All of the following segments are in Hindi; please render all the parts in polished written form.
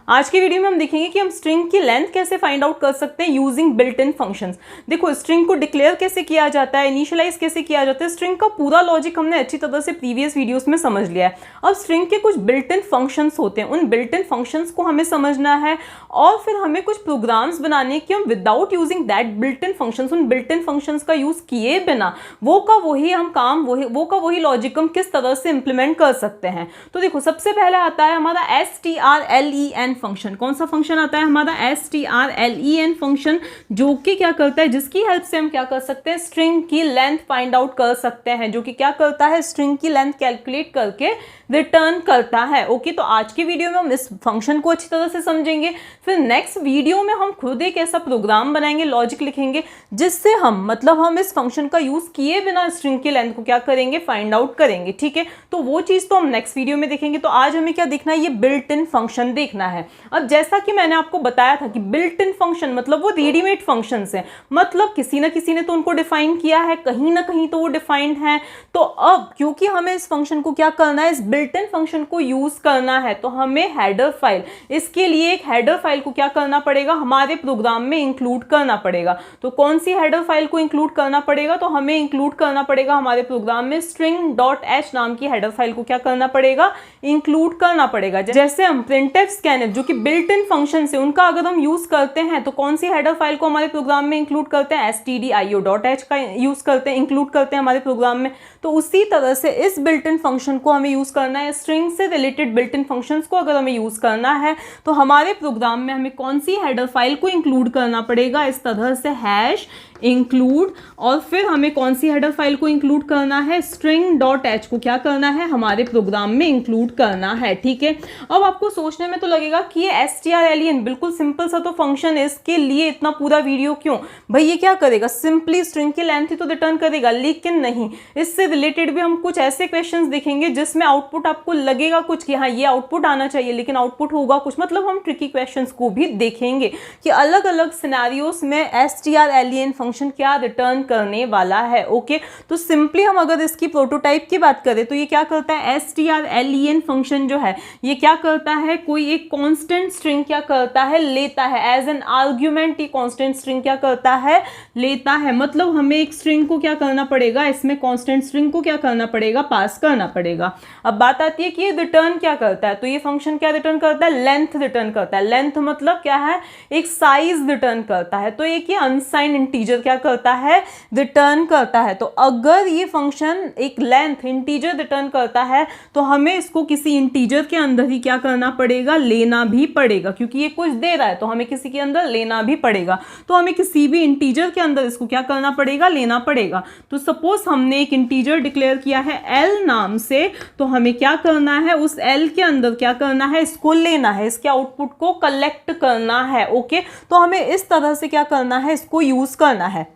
आज की वीडियो में हम देखेंगे कि हम स्ट्रिंग की लेंथ कैसे फाइंड आउट कर सकते हैं यूजिंग बिल्ट इन फंक्शंस। देखो स्ट्रिंग को डिक्लेयर कैसे किया जाता है, इनिशियलाइज कैसे किया जाता है, स्ट्रिंग का पूरा लॉजिक हमने अच्छी तरह से प्रीवियस वीडियोस में समझ लिया है। अब स्ट्रिंग के कुछ बिल्ट इन फंक्शंस होते हैं, उन बिल्ट इन फंक्शंस को हमें समझना है और फिर हमें कुछ प्रोग्राम्स बनाने कि हम without using that built in functions, उन बिल्ट इन फंक्शंस का यूज किए बिना वो का वही लॉजिक हम किस तरह से इंप्लीमेंट कर सकते हैं। तो देखो सबसे पहले आता है हमारा strlen फंक्शन। कौन सा फंक्शन आता है हमारा strlen फंक्शन, जो कि क्या करता है, जिसकी हेल्प से हम क्या कर सकते हैं, स्ट्रिंग की लेंथ फाइंड आउट कर सकते हैं, जो कि क्या करता है, स्ट्रिंग की लेंथ कैलकुलेट करके रिटर्न करता है। ओके, तो आज की वीडियो में हम इस फंक्शन को अच्छी तरह से समझेंगे, फिर नेक्स्ट वीडियो में हम खुद एक ऐसा प्रोग्राम बनाएंगे, लॉजिक लिखेंगे, जिससे हम इस फंक्शन का यूज किए बिना स्ट्रिंग की लेंथ को क्या करेंगे, फाइंड आउट करेंगे। ठीक है, तो वो चीज तो हम नेक्स्ट वीडियो में देखेंगे। तो आज हमें क्या देखना है, ये बिल्ट इन फंक्शन देखना है। अब जैसा कि मैंने आपको बताया था कि बिल्ट इन फंक्शन मतलब वो रेडीमेड फंक्शंस हैं, मतलब किसी ना किसी ने तो उनको डिफाइन किया है, कहीं ना कहीं तो वो डिफाइंड है। तो अब क्योंकि हमें इस फंक्शन को क्या करना है, इस बिल्ट इन फंक्शन को यूज करना है, तो हमें हेडर फाइल, इसके लिए एक हेडर फाइल को क्या करना पड़ेगा, हमारे प्रोग्राम में इंक्लूड करना पड़ेगा। तो कौन सी हेडर फाइल को इंक्लूड करना पड़ेगा, तो हमें इंक्लूड करना पड़ेगा हमारे प्रोग्राम में string.h नाम की हेडर फाइल को क्या करना पड़ेगा, इंक्लूड करना पड़ेगा। जैसे हम printf scanf जो कि बिल्ट इन फंक्शन से, उनका अगर हम यूज करते हैं तो कौन सी हेडर फाइल को हमारे प्रोग्राम में इंक्लूड करते हैं, stdio.h का यूज करते हैं, इंक्लूड करते हैं हमारे प्रोग्राम में। तो उसी तरह से इस बिल्ट इन फंक्शन को हमें यूज करना है, स्ट्रिंग से रिलेटेड बिल्ट इन फंक्शंस को अगर हमें यूज करना है तो हमारे प्रोग्राम में हमें कौन सी हेडर फाइल को इंक्लूड करना पड़ेगा, इस तरह से हैश इंक्लूड, और फिर हमें कौन सी हेडर फाइल को इंक्लूड करना है, string.h को क्या करना है, हमारे प्रोग्राम में इंक्लूड करना है। ठीक है, अब आपको सोचने में तो लगेगा कि ये strlen बिल्कुल सिंपल सा तो फंक्शन है, इसके लिए इतना पूरा वीडियो क्यों भाई, ये क्या करेगा, सिंपली स्ट्रिंग की लेंथ ही तो रिटर्न करेगा। लेकिन नहीं, इससे रिलेटेड भी हम कुछ ऐसे क्वेश्चंस देखेंगे जिसमें आउटपुट आपको लगेगा कुछ कि हाँ ये आउटपुट आना चाहिए, लेकिन आउटपुट होगा कुछ, मतलब हम ट्रिकी क्वेश्चंस को भी देखेंगे कि अलग अलग सिनेरियोस में strlen फंक्शन क्या रिटर्न करने वाला है। ओके, तो सिंपली हम अगर इसकी प्रोटोटाइप की बात करें तो ये क्या करता है, strlen फंक्शन जो है ये क्या करता है, कोई एक कांस्टेंट स्ट्रिंग क्या करता है, लेता है एज एन आर्ग्यूमेंट। ये कांस्टेंट स्ट्रिंग क्या करता है, लेता है, मतलब हमें एक स्ट्रिंग को क्या करना पड़ेगा, इसमें कांस्टेंट स्ट्रिंग को क्या करना पड़ेगा, पास करना पड़ेगा। अब बात आती है कि ये रिटर्न क्या करता है, तो ये फंक्शन क्या रिटर्न करता है, लेंथ रिटर्न करता है। लेंथ मतलब क्या है, एक साइज रिटर्न करता है। तो एक ये अनसाइंड इंटीजर क्या करता है, रिटर्न करता है। तो अगर ये फंक्शन एक लेंथ इंटीजर रिटर्न करता है तो हमें इसको किसी इंटीजर के अंदर ही क्या करना पड़ेगा, लेना भी पड़ेगा, क्योंकि ये कुछ दे रहा है तो हमें किसी के अंदर लेना भी पड़ेगा। तो हमें किसी भी इंटीजर के अंदर इसको क्या करना पड़ेगा, लेना पड़ेगा। तो सपोज हमने एक इंटीजर डिक्लेयर किया है l नाम से, तो हमें क्या करना है, उस l के अंदर क्या करना है, इसको लेना है, इसके आउटपुट को कलेक्ट करना है। ओके, तो हमें इस तरह से क्या करना है, इसको यूज करना है।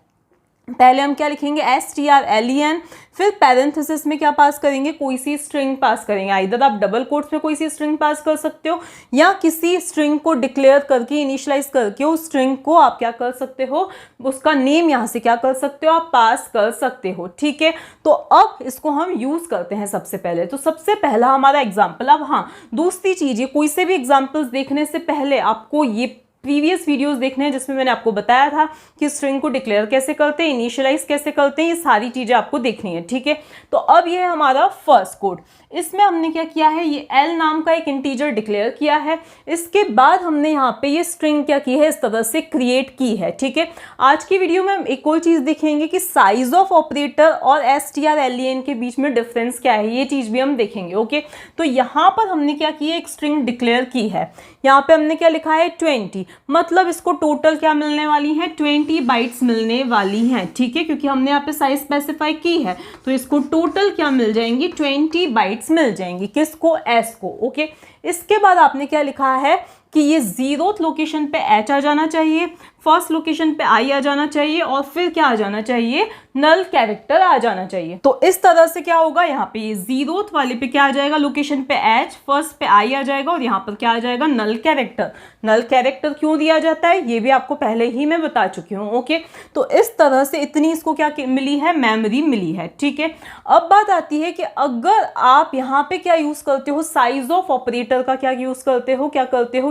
पहले हम क्या लिखेंगे, strlen, फिर पैरेंथेसिस में क्या पास करेंगे, कोई सी स्ट्रिंग पास करेंगे। आइदर आप डबल कोट्स में कोई सी स्ट्रिंग पास कर सकते हो, या किसी स्ट्रिंग को डिक्लेयर करके, इनिशियलाइज करके उस स्ट्रिंग को आप क्या कर सकते हो, उसका नेम यहां से क्या कर सकते हो, आप पास कर सकते हो। ठीक है, तो अब इसको हम यूज करते हैं सबसे पहले। तो सबसे पहला हमारा एग्जाम्पल। अब हाँ, दूसरी चीज, ये कोई से भी एग्जाम्पल्स देखने से पहले आपको ये प्रीवियस वीडियोस देखने हैं जिसमें मैंने आपको बताया था कि स्ट्रिंग को डिक्लेयर कैसे करते हैं, इनिशियलाइज कैसे करते हैं, ये सारी चीजें आपको देखनी है। ठीक है, तो अब ये है हमारा फर्स्ट कोड। इसमें हमने क्या किया है, ये l नाम का एक इंटीजर डिक्लेयर किया है। इसके बाद हमने यहाँ पे ये स्ट्रिंग क्या की है, इस तरह से क्रिएट की है। ठीक है, आज की वीडियो में हम एक और चीज देखेंगे कि साइज ऑफ ऑपरेटर और strlen के बीच में डिफरेंस क्या है, ये चीज भी हम देखेंगे। ओके, तो यहाँ पर हमने क्या की है, एक स्ट्रिंग डिक्लेयर की है। यहाँ पे हमने क्या लिखा है, 20, मतलब इसको टोटल क्या मिलने वाली है, 20 बाइट्स मिलने वाली हैं। ठीक है, क्योंकि हमने यहाँ पे साइज स्पेसिफाई की है, तो इसको टोटल क्या मिल जाएंगी, 20 बाइट्स मिल जाएंगी। किसको, s को। ओके, इसके बाद आपने क्या लिखा है कि ये 0th लोकेशन पे h आ जाना चाहिए, फर्स्ट लोकेशन पे i आ जाना चाहिए, और फिर क्या आ जाना चाहिए, नल कैरेक्टर आ जाना चाहिए। तो इस तरह से क्या होगा, यहाँ पे ये 0th वाले पे क्या आ जाएगा, लोकेशन पे H, फर्स्ट पे I आ जाएगा और यहाँ पर क्या आ जाएगा, नल कैरेक्टर। नल कैरेक्टर क्यों दिया जाता है ये भी आपको पहले ही मैं बता चुकी हूँ। ओके, तो इस तरह से इतनी इसको क्या मिली है, मेमोरी मिली है। ठीक है, अब बात आती है कि अगर आप यहाँ पे क्या यूज करते हो, साइज ऑफ ऑपरेटर का क्या यूज करते हो,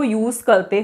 यूज करते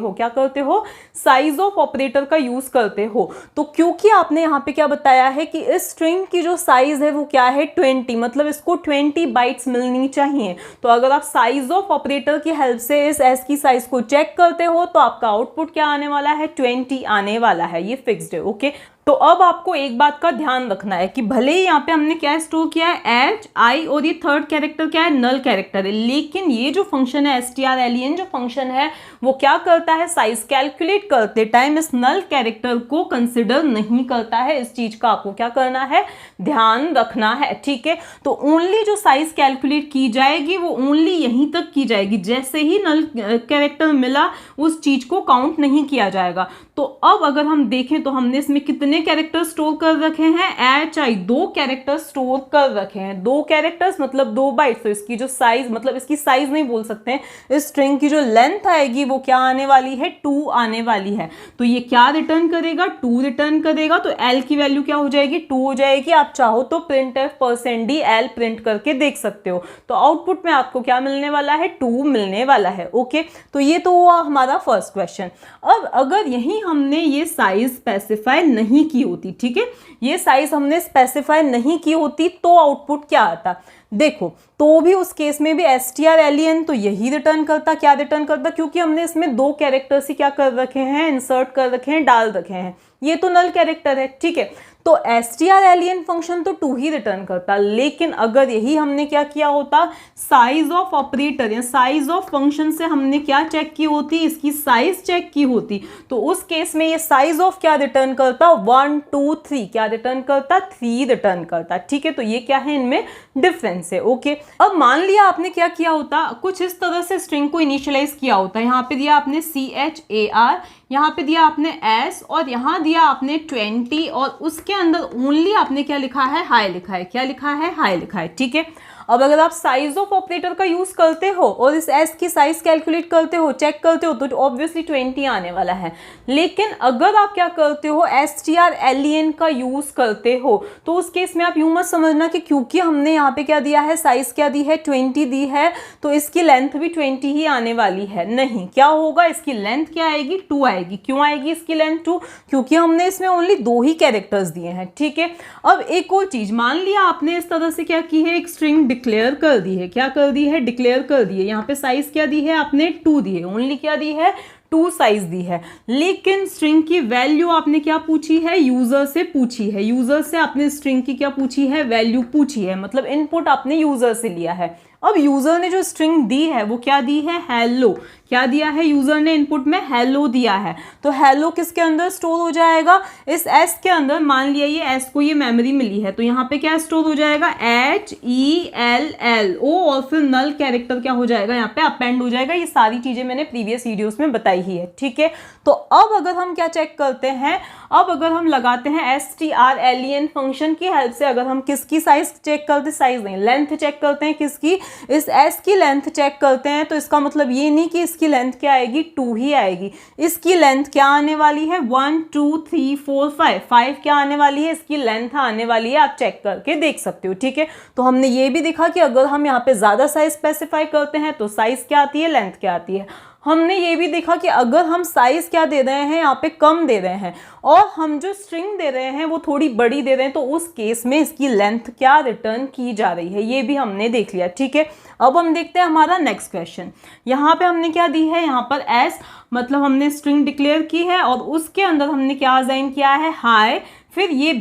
हो, साइज ऑफ ऑपरेटर का यूज करते हो। तो क्योंकि आपने यहाँ पे क्या बताया है कि इस स्ट्रिंग की जो साइज है वो क्या है, 20, मतलब इसको 20 बाइट्स मिलनी चाहिए। तो अगर आप साइज ऑफ ऑपरेटर की हेल्प से इस एस की साइज को चेक करते हो तो आपका आउटपुट क्या आने वाला है, 20 आने वाला है, ये फिक्स्ड है। ओके, तो अब आपको एक बात का ध्यान रखना है कि भले ही यहाँ पे हमने क्या स्टोर किया है, एच, आई, और ये थर्ड कैरेक्टर क्या है, नल कैरेक्टर है, लेकिन ये जो फंक्शन है strlen जो फंक्शन है वो क्या करता है, साइज कैलकुलेट करते टाइम इस नल कैरेक्टर को कंसिडर नहीं करता है। इस चीज का आपको क्या करना है, ध्यान रखना है। ठीक है, तो ओनली जो साइज कैलकुलेट की जाएगी वो ओनली यहीं तक की जाएगी, जैसे ही नल कैरेक्टर मिला उस चीज को काउंट नहीं किया जाएगा। तो अब अगर हम देखें तो हमने इसमें कितने कैरेक्टर स्टोर कर रखे हैं, एच, आई, 2 कैरेक्टर स्टोर कर रखे हैं। 2 कैरेक्टर्स मतलब 2 बाइट्स। तो इसकी जो साइज, मतलब इसकी साइज नहीं बोल सकते हैं, इस स्ट्रिंग की जो लेंथ आएगी वो क्या आने वाली है, 2 आने वाली है। तो ये क्या रिटर्न करेगा, 2 रिटर्न करेगा। तो एल की वैल्यू क्या हो जाएगी, 2 हो जाएगी। आप चाहो तो printf% एल प्रिंट करके देख सकते हो। तो आउटपुट में आपको क्या मिलने वाला है, 2 मिलने वाला है। ओके, तो ये तो हुआ हमारा फर्स्ट क्वेश्चन। अब अगर यही हमने ये साइज स्पेसिफाई नहीं की होती, ठीक है, ये साइज हमने स्पेसिफाई नहीं की होती तो आउटपुट क्या आता, देखो, तो भी उस केस में भी strlen तो यही रिटर्न करता, क्या रिटर्न करता, क्योंकि हमने इसमें 2 कैरेक्टर्स ही क्या कर रखे हैं, इंसर्ट कर रखे हैं, डाल रखे हैं। ये तो नल कैरेक्टर है। ठीक है, तो strlen फंक्शन तो 2 ही रिटर्न करता, लेकिन अगर यही हमने क्या किया होता, साइज ऑफ ऑपरेटर या साइज ऑफ फंक्शन से हमने क्या चेक की होती, इसकी साइज चेक की होती, तो उस केस में ये साइज ऑफ क्या रिटर्न करता, 1, 2, 3, क्या रिटर्न करता, 3 रिटर्न करता। ठीक है, तो ये क्या है, इनमें डिफरेंस है। ओके, अब मान लिया आपने क्या किया होता, कुछ इस तरह से स्ट्रिंग को इनिशियलाइज किया होता, यहाँ पे दिया आपने char, यहाँ पे दिया आपने s, और यहाँ दिया आपने 20, और उसके अंदर ओनली आपने क्या लिखा है, हाई लिखा है। क्या लिखा है, हाई लिखा है। ठीक है, अब अगर आप साइज ऑफ ऑपरेटर का यूज करते हो और इस s की साइज कैलकुलेट करते हो, चेक करते हो, तो ऑब्वियसली 20 आने वाला है। लेकिन अगर आप क्या करते हो, strlen का यूज करते हो, तो उस केस में आप यूं मत समझना कि क्योंकि हमने यहाँ पे क्या दिया है, साइज क्या दी है, 20 दी है, तो इसकी लेंथ भी 20 ही आने वाली है। नहीं, क्या होगा, इसकी लेंथ क्या आएगी, 2 आएगी। क्यों आएगी इसकी लेंथ 2, क्योंकि हमने इसमें ओनली 2 ही कैरेक्टर्स दिए हैं। ठीक है, अब एक और चीज, मान लिया आपने इस तरह से क्या की है, एक स्ट्रिंग डिक्लेयर कर दी है। क्या कर दी है, डिक्लेयर कर दी है। यहाँ पे साइज क्या दी है आपने, 2 दी है, ओनली क्या दी है, 2 साइज दी है। लेकिन स्ट्रिंग की वैल्यू आपने क्या पूछी है, यूजर से पूछी है। यूजर से आपने स्ट्रिंग की क्या पूछी है, वैल्यू पूछी है, मतलब इनपुट आपने यूजर से लिया है। अब यूजर ने जो स्ट्रिंग दी है वो क्या दी है, हेलो। क्या दिया है यूजर ने, इनपुट में हेलो दिया है। तो हेलो किसके अंदर स्टोर हो जाएगा, इस एस के अंदर। मान लिया ये एस को ये मेमोरी मिली है, तो यहाँ पे क्या स्टोर हो जाएगा, HELLO, और फिर नल कैरेक्टर क्या हो जाएगा, यहाँ पे अपेंड हो जाएगा। ये सारी चीजें मैंने प्रीवियस वीडियोस में बताई ही है। ठीक है, तो अब अगर हम क्या चेक करते हैं, अब अगर हम लगाते हैं strlen फंक्शन की हेल्प से, अगर हम किसकी साइज चेक करते, साइज नहीं, लेंथ चेक करते हैं, किसकी, इस एस की लेंथ चेक करते हैं, तो इसका मतलब ये नहीं कि इसकी लेंथ क्या आएगी, 2 ही आएगी। इसकी लेंथ क्या आने वाली है, 1, 2, 3, 4, 5 क्या आने वाली है, इसकी लेंथ आने वाली है। आप चेक करके देख सकते हो। ठीक है, तो हमने ये भी देखा कि अगर हम यहाँ पे ज्यादा साइज स्पेसिफाई करते हैं तो साइज क्या आती है, लेंथ क्या आती है। हमने ये भी देखा कि अगर हम साइज क्या दे रहे हैं, यहाँ पे कम दे रहे हैं, और हम जो स्ट्रिंग दे रहे हैं वो थोड़ी बड़ी दे रहे हैं, तो उस केस में इसकी लेंथ क्या रिटर्न की जा रही है, ये भी हमने देख लिया। ठीक है, अब हम देखते हैं हमारा नेक्स्ट क्वेश्चन। यहाँ पे हमने क्या दी है, यहाँ पर एस, मतलब हमने स्ट्रिंग डिक्लेयर की है और उसके अंदर हमने क्या असाइन किया है, हाई, फिर ये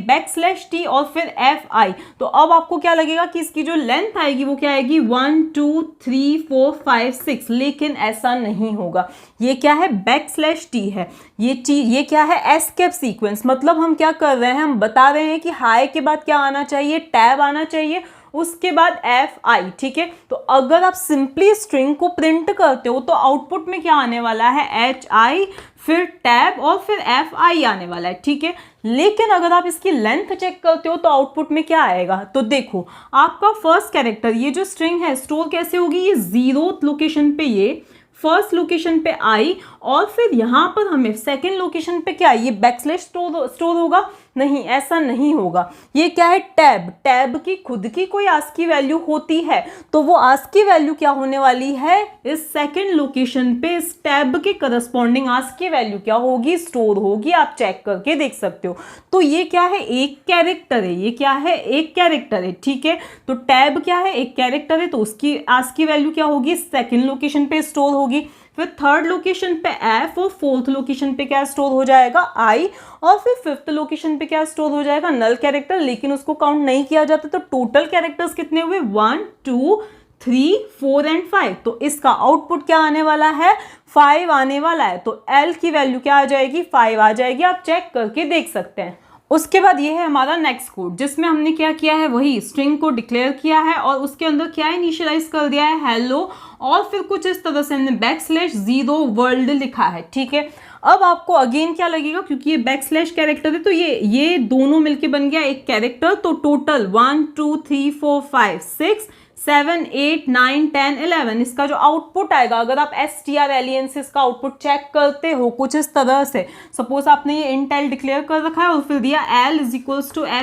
\t और फिर fi। तो अब आपको क्या लगेगा कि इसकी जो लेंथ आएगी वो क्या आएगी, 1, 2, 3, 4, 5, 6, लेकिन ऐसा नहीं होगा। ये क्या है, \t है, ये क्या है, एस्केप सीक्वेंस। मतलब हम क्या कर रहे हैं, हम बता रहे हैं कि हाई के बाद क्या आना चाहिए, टैब आना चाहिए, उसके बाद FI, ठीक है। तो अगर आप सिंपली स्ट्रिंग को प्रिंट करते हो तो आउटपुट में क्या आने वाला है, HI, फिर टैब और फिर FI आने वाला है, ठीक है। लेकिन अगर आप इसकी लेंथ चेक करते हो तो आउटपुट में क्या आएगा, तो देखो आपका फर्स्ट कैरेक्टर, ये जो स्ट्रिंग है स्टोर कैसे होगी, ये 0th लोकेशन पे ये फर्स्ट लोकेशन पे आई, और फिर यहाँ पर हमें सेकेंड लोकेशन पे क्या, ये बैकस्लैश स्टोर होगा, नहीं ऐसा नहीं होगा। ये क्या है, टैब, टैब की खुद की कोई आस्की वैल्यू होती है, तो वो आस्की वैल्यू क्या होने वाली है, इस सेकेंड लोकेशन पे इस टैब के करस्पॉन्डिंग आस्की वैल्यू क्या होगी, स्टोर होगी। आप चेक करके देख सकते हो। तो ये क्या है, एक कैरेक्टर है, ये क्या है, एक कैरेक्टर है, ठीक है। तो टैब क्या है, एक कैरेक्टर है, तो उसकी आस्की वैल्यू क्या होगी, सेकेंड लोकेशन पे स्टोर होगी। फिर थर्ड लोकेशन पे F और फोर्थ लोकेशन पे क्या स्टोर हो जाएगा, I, और फिर फिफ्थ लोकेशन पे क्या स्टोर हो जाएगा, नल कैरेक्टर, लेकिन उसको काउंट नहीं किया जाता। तो टोटल कैरेक्टर्स कितने हुए, 1 2 3 4 एंड 5। तो इसका आउटपुट क्या आने वाला है, 5 आने वाला है। तो L की वैल्यू क्या आ जाएगी, 5 आ जाएगी। आप चेक करके देख सकते हैं। उसके बाद ये है हमारा नेक्स्ट कोड, जिसमें हमने क्या किया है, वही स्ट्रिंग को डिक्लेयर किया है और उसके अंदर क्या इनिशियलाइज कर दिया है, हेलो, और फिर कुछ इस तरह से हमने \0 वर्ल्ड लिखा है, ठीक है। अब आपको अगेन क्या लगेगा, क्योंकि ये \, कैरेक्टर है, तो ये दोनों मिलके बन गया एक कैरेक्टर। तो टोटल 1 2 3 4 5 6 7 8 9 10 11 इसका जो आउटपुट आएगा, अगर आप strlen से इसका आउटपुट चेक करते हो कुछ इस तरह से, सपोज आपने ये int l डिक्लेयर कर रखा है और फिर दिया l =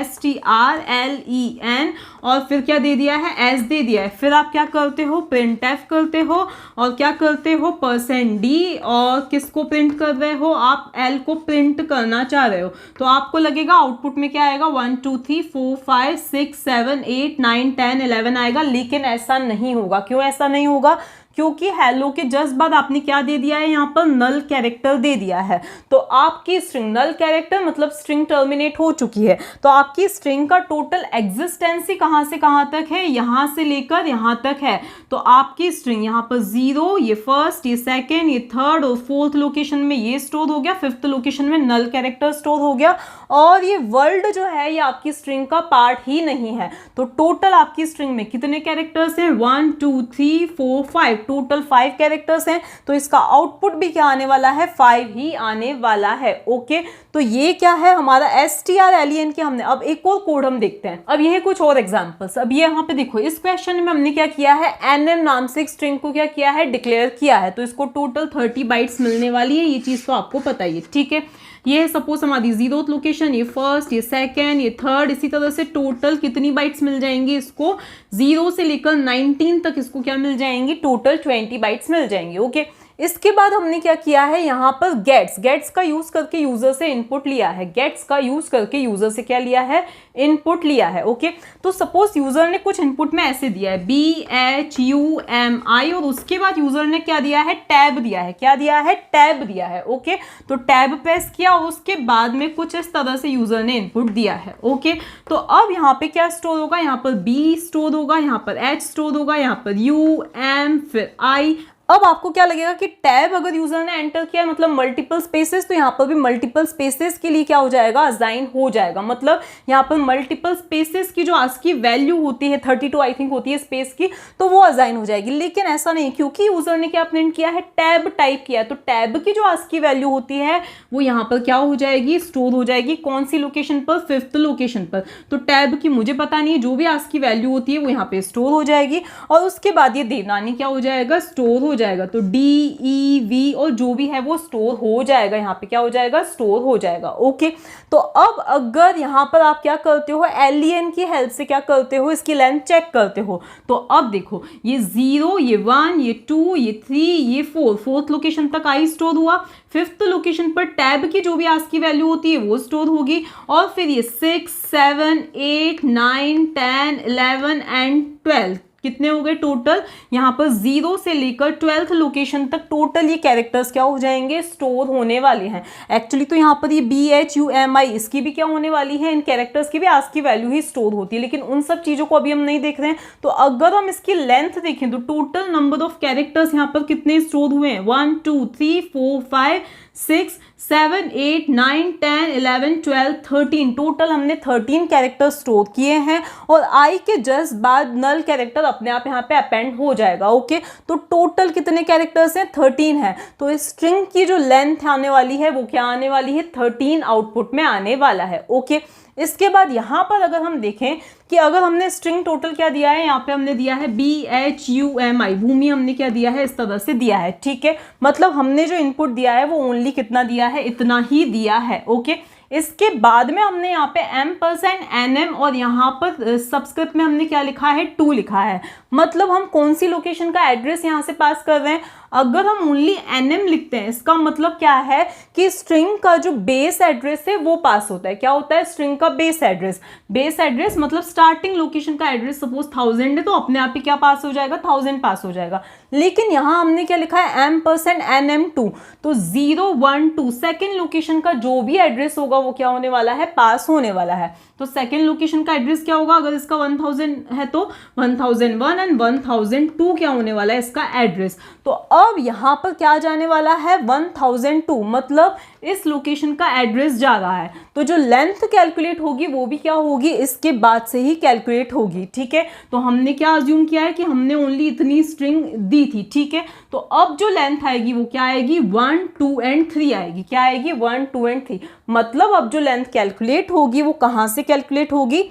strlen, और फिर क्या दे दिया है, s दे दिया है। फिर आप क्या करते हो, printf करते हो, और क्या करते हो, %d, और किसको प्रिंट कर रहे हो, आप l को प्रिंट करना चाह रहे हो। तो आपको लगेगा आउटपुट में क्या आएगा, 1 2 3 4 5 6 7 8 9 10 11 आएगा। लेकिन ऐसा नहीं होगा। क्यों ऐसा नहीं होगा, क्योंकि हेलो के जस्ट बाद आपने क्या दे दिया है, यहाँ पर नल कैरेक्टर दे दिया है। तो आपकी स्ट्रिंग, नल कैरेक्टर मतलब स्ट्रिंग टर्मिनेट हो चुकी है, तो आपकी स्ट्रिंग का टोटल एग्जिस्टेंसी कहाँ से कहाँ तक है, यहाँ से लेकर यहाँ तक है। तो आपकी स्ट्रिंग यहाँ पर 0, ये फर्स्ट, ये सेकेंड, ये थर्ड और फोर्थ लोकेशन में ये स्टोर हो गया, फिफ्थ लोकेशन में नल कैरेक्टर स्टोर हो गया, और ये वर्ल्ड जो है ये आपकी स्ट्रिंग का पार्ट ही नहीं है। तो टोटल आपकी स्ट्रिंग में कितने कैरेक्टर्स हैं, 1 2 3 4 5, टोटल 5 कैरेक्टर्स हैं। तो इसका आउटपुट भी क्या आने वाला है, 5 ही आने वाला है। ओके, तो ये क्या है हमारा strlen के हमने। अब एक और कोड हम देखते हैं। अब ये है कुछ और एग्जांपल्स। अब ये यहाँ पे देखो, इस क्वेश्चन में हमने क्या किया है, nm नाम से एक स्ट्रिंग को क्या किया है, डिक्लेयर किया है। तो इसको टोटल 30 बाइट्स मिलने वाली है, ये चीज तो आपको पता ही है, ठीक है। ये है सपोज हमारी 0th लोकेशन, ये फर्स्ट, ये सेकेंड, ये थर्ड, इसी तरह से टोटल कितनी बाइट्स मिल जाएंगी इसको, 0 से लेकर 19 तक इसको क्या मिल जाएंगी, टोटल 20 बाइट्स मिल जाएंगी। ओके, इसके बाद हमने क्या किया है, यहाँ पर गेट्स का यूज करके यूजर से इनपुट लिया है। गेट्स का यूज करके यूजर से क्या लिया है, इनपुट लिया है। ओके, तो सपोज यूजर ने कुछ इनपुट में ऐसे दिया है BHUMI, और उसके बाद यूजर ने क्या दिया है, टैब दिया है। क्या दिया है, टैब दिया है। ओके, तो टैब प्रेस किया और उसके बाद में कुछ इस तरह से यूजर ने इनपुट दिया है। ओके, तो अब यहाँ पे क्या स्टोर होगा, यहाँ पर B स्टोर होगा, यहाँ पर H स्टोर होगा, यहाँ पर UM, फिर I। अब आपको क्या लगेगा कि टैब अगर यूजर ने एंटर किया मतलब मल्टीपल स्पेसेस, तो यहाँ पर भी मल्टीपल स्पेसेस के लिए क्या हो जाएगा, असाइन हो जाएगा। मतलब यहाँ पर मल्टीपल स्पेसेस की जो आस्की वैल्यू होती है 32 आई थिंक होती है स्पेस की, तो वो असाइन हो जाएगी। लेकिन ऐसा नहीं, क्योंकि यूजर ने क्या प्रिंट किया है, टैब टाइप किया है, तो टैब की जो आस्की वैल्यू होती है वो यहाँ पर क्या हो जाएगी, स्टोर हो जाएगी। कौन सी लोकेशन पर, फिफ्थ लोकेशन पर। तो टैब की मुझे पता नहीं है, जो भी आस्की वैल्यू होती है वो यहाँ पे स्टोर हो जाएगी, और उसके बाद ये देवनानी क्या हो जाएगा, स्टोर हो जाएगा। तो DEV और जो भी है वो स्टोर हो जाएगा, यहाँ पे क्या हो जाएगा, स्टोर हो जाएगा। ओके, तो अब अगर यहाँ पर आप क्या करते हो, len की हेल्प से क्या करते हो, इसकी लेंथ चेक करते हो। तो अब देखो, ये 0, ये 1, ये 2, ये 3, ये 4, फोर्थ लोकेशन तक आई स्टोर हुआ। फिफ्थ लोकेशन पर टैब की जो भी आस्की वैल्यू होती है वो स्टोर होगी, और फिर ये 6 7 8 9 10 11 एंड 12 कितने हो गए टोटल, यहाँ पर 0 से लेकर 12th लोकेशन तक टोटल ये कैरेक्टर्स क्या हो जाएंगे, स्टोर होने वाले हैं। एक्चुअली तो यहाँ पर ये BHUMI इसकी भी क्या होने वाली है, इन कैरेक्टर्स की भी आज की वैल्यू ही स्टोर होती है, लेकिन उन सब चीज़ों को अभी हम नहीं देख रहे हैं। तो अगर हम इसकी लेंथ देखें तो टोटल नंबर ऑफ कैरेक्टर्स यहाँ पर कितने स्टोर हुए हैं, 1 2 3 4 5 6 7 8 9 10 11 12 13, टोटल हमने 13 कैरेक्टर स्टोर किए हैं और आई के जस्ट बाद नल कैरेक्टर अपने आप यहाँ पे अपेंड हो जाएगा। ओके, तो टोटल कितने कैरेक्टर्स हैं, 13 हैं। तो इस स्ट्रिंग की जो लेंथ आने वाली है वो क्या आने वाली है, 13 आउटपुट में आने वाला है। ओके, इसके बाद यहाँ पर अगर हम देखें कि अगर हमने स्ट्रिंग टोटल क्या दिया है, यहाँ पे हमने दिया है BHUMI, भूमि हमने क्या दिया है, इस तरह से दिया है। ठीक है, मतलब हमने जो इनपुट दिया है वो ओनली कितना दिया है, इतना ही दिया है। ओके, इसके बाद में हमने यहाँ पे M%NM और यहाँ पर सबस्क्रिप्ट में हमने क्या लिखा है, 2 लिखा है। मतलब हम कौन सी लोकेशन का एड्रेस यहाँ से पास कर रहे हैं, अगर हम ओनली NM लिखते हैं इसका मतलब क्या है कि स्ट्रिंग का जो बेस एड्रेस है वो पास होता है। क्या होता है, स्ट्रिंग का बेस एड्रेस, बेस एड्रेस मतलब स्टार्टिंग लोकेशन का एड्रेस सपोज 1000 है तो अपने आप ही क्या पास हो जाएगा, 1000 पास हो जाएगा। लेकिन यहाँ हमने क्या लिखा है, M%NM2, तो 0 1 2 सेकेंड लोकेशन का जो भी एड्रेस होगा वो क्या होने वाला है, पास होने वाला है। तो सेकेंड लोकेशन का एड्रेस क्या होगा, अगर इसका 1000 है तो 1001 एंड 1002 क्या होने वाला है इसका एड्रेस। तो अब यहाँ पर क्या जाने वाला है, 1002, मतलब इस लोकेशन का एड्रेस जा रहा है। तो जो लेंथ कैलकुलेट होगी वो भी क्या होगी, इसके बाद से ही कैलकुलेट होगी। ठीक है, तो हमने क्या अज्यूम किया है कि हमने ओनली इतनी स्ट्रिंग दी थी। ठीक है, तो अब जो लेंथ आएगी वो क्या आएगी, 1 2 एंड 3 आएगी। क्या आएगी, 1 2 एंड 3। मतलब अब जो लेंथ कैलकुलेट होगी वो कहाँ से कैलकुलेट होगी,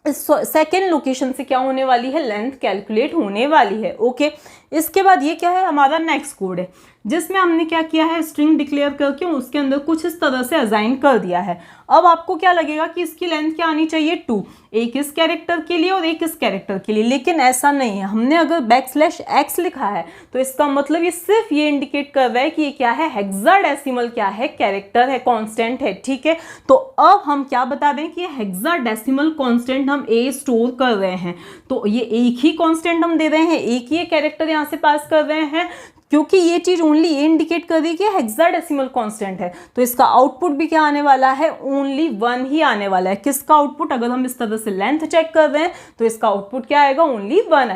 सेकेंड लोकेशन से क्या होने वाली है, लेंथ कैलकुलेट होने वाली है। ओके, इसके बाद ये क्या है, हमारा नेक्स्ट कोड है जिसमें हमने क्या किया है, स्ट्रिंग डिक्लेयर करके उसके अंदर कुछ इस तरह से असाइन कर दिया है। अब आपको क्या लगेगा कि इसकी लेंथ क्या आनी चाहिए, 2, एक इस कैरेक्टर के लिए और एक इस कैरेक्टर के लिए, लेकिन ऐसा नहीं है। हमने अगर \x लिखा है तो इसका मतलब ये सिर्फ ये इंडिकेट कर रहा है कि ये क्या है, हेक्साडेसिमल क्या है, कैरेक्टर है, कांस्टेंट है। ठीक है, तो अब हम क्या बता दें कि ये हेक्साडेसिमल कांस्टेंट हम a स्टोर कर रहे हैं, तो ये एक ही कांस्टेंट हम दे रहे हैं, एक ही कैरेक्टर यहाँ से पास कर रहे हैं, क्योंकि ये चीज ओनली ये इंडिकेट कर रही है कि हेक्साडेसिमल कांस्टेंट है। तो इसका आउटपुट भी क्या आने वाला है, ओनली 1 ही आने वाला है। किसका आउटपुट, अगर हम इस तरह से लेंथ चेक कर रहे हैं तो इसका आउटपुट क्या आएगा, ओनली 1 आएगा।